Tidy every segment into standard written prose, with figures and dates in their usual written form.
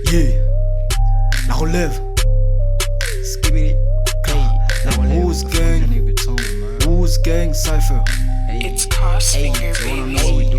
Yeah, la relève. Skibidi. La Wooz Gang. Wooz Gang Cypher. It's Crossfinger, baby.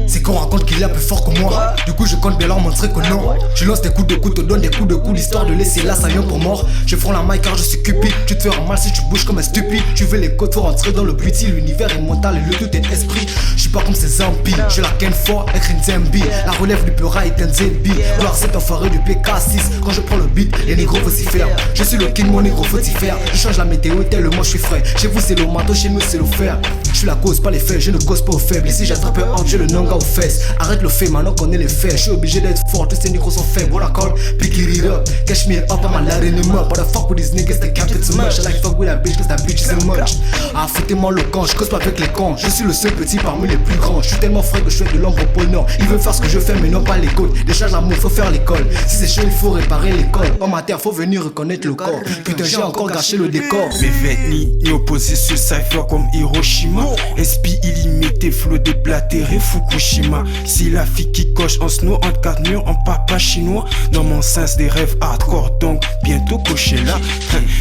C'est qu'on raconte qu'il est plus fort que moi. Du coup je compte bien leur montrer que non. Je lance des coups de couteau, donne des coups de coups, l'histoire de laisser l'assaillant pour mort. Je prends la maille car je suis cupide. Tu te feras mal si tu bouges comme un stupide. Tu veux les côtes, faut rentrer dans le beauty. L'univers est mental et le tout est esprit. Je suis pas comme ces zombies. Je la ken fort, être une zombie. La relève du Peura est un ZB. Alors cet enfoiré du PK6. Quand je prends le beat, les négros faut s'y faire. Je suis le king, mon négro faut s'y faire. Je change la météo tellement je suis frais. Chez vous c'est le manteau, chez nous c'est le fer. Je suis la cause, pas les faits, je ne cause pas aux faibles. Ici j'attrape un j'ai le nanga aux fesses. Arrête le fait, maintenant qu'on est les faits. Je suis obligé d'être fort, tous ces négros sont faibles. Voilà call, pick it up. Cash me up, I'm a lot in him up. But I fuck with these niggas, they captain too much. I like fuck with that bitch, cause that bitch is much. Ah, foutez-moi le camp, je cause pas avec les cons. Je suis le seul petit parmi les plus grands. Je suis tellement frais que je fais de l'ombre au pôle nord. Ils veulent faire ce que je fais, mais non pas les côtes. Décharge l'amour, faut faire l'école. Si c'est chaud, il faut réparer l'école. En ma terre, faut venir reconnaître le corps. Putain, j'ai encore gâché le décor. Mes vêtements ni opposés sur Cypher comme Hiroshima. SP illimité, flot déblatéré, Fukushima. Si la fille qui coche en snow, entre quatre murs, en papa chinois. Dans mon sens des rêves hardcore, donc bientôt coché là.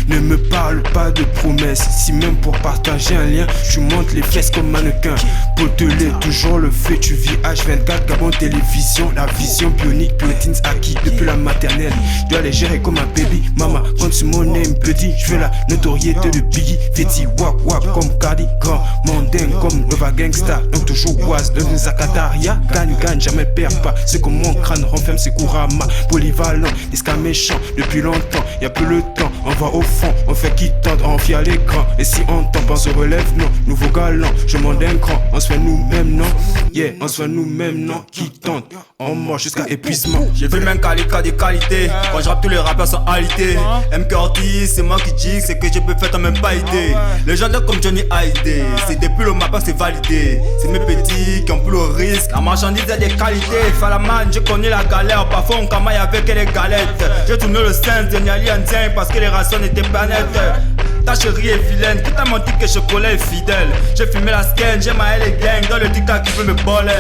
Ne me parle pas de promesses. Si même pour partager un lien, tu montes les fesses comme mannequin. Potelé, toujours le fait, tu vis H24, Gabon Télévision. La vision bionique, Puritins acquis depuis la maternelle. Je dois les gérer comme un baby. Maman, quand tu mon name petit, je veux la notoriété de Biggie. Fetty, wap wap comme Cardi, grand mondain comme Nova Gangsta. Donc toujours Waz, dans une Zakataria. Gagne, jamais perds pas. C'est comme mon crâne renferme ses Kurama. Polyvalent, esca méchant depuis longtemps. Y'a plus le temps, on va au fond. On fait qui tente, on vit à l'écran. Et si on tombe, on se relève, non. Nouveau galant, je monte d'un cran. On se fait nous-mêmes, non. Yeah, on se fait nous-mêmes, non. Qui tente, on mord jusqu'à épuisement. J'ai vu même Kalika des qualités. Quand je rappe, tous les rappeurs sont alités. M. Curtis, c'est moi qui dis c'est que je peux faire, t'as même pas idée. Légendaire comme Johnny Hallyday. C'est depuis le mapping, c'est validé. C'est mes petits qui ont plus le risque. La marchandise a des qualités. Falaman, je connais la galère. Parfois on camaille avec les galettes. J'ai tourné le sein de Niali Indien parce que les rations n'étaient pas nettes. Ta chérie est vilaine, qui t'a menti que chocolat est fidèle. J'ai filmé la scan, j'ai maillé les gangs dans le TikTok qui veut me boller.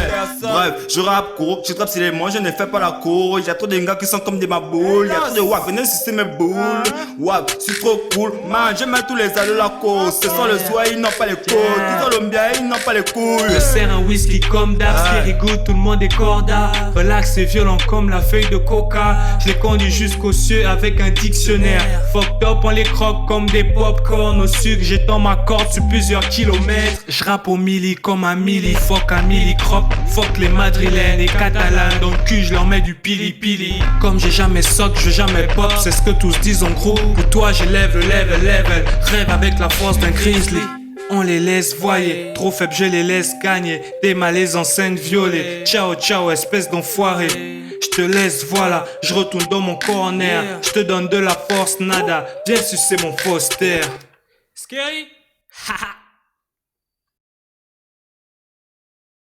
Bref, je rappe court, je trappe sur les mots, je ne fais pas la cour. Y'a trop de gars qui sont comme des maboules. Y'a trop de wack, venez sucer mes boules. Wack, je suis trop cool, man, je mets tous les allos la cause. Ce sont le soir, ils n'ont pas les côtes. Ils ont l'homme bien, ils n'ont pas les couilles. Je sers un whisky comme d'hab, scary good, tout le monde est corda. Relax et violent comme la feuille de coca. Je les conduis jusqu'aux cieux avec un dictionnaire. Fucked up, on les croque comme des popcorn au sucre. J'étends ma corde sur plusieurs kilomètres. Je rappe au milli comme un milli. Fuck un milli crop. Fuck les madrilènes et catalanes. Dans le cul, je leur mets du pili pili. Comme j'ai jamais sock, je veux jamais pop. C'est ce que tous disent en gros. Pour toi, j'élève le level. Rêve avec la force d'un grizzly. On les laisse voyer, trop faibles je les laisse gagner. Des malaises en scène violée. Ciao ciao espèce d'enfoiré. Je te laisse voilà, je retourne dans mon corner. Je te donne de la force nada, viens sucer mon Foster. Scary. Haha.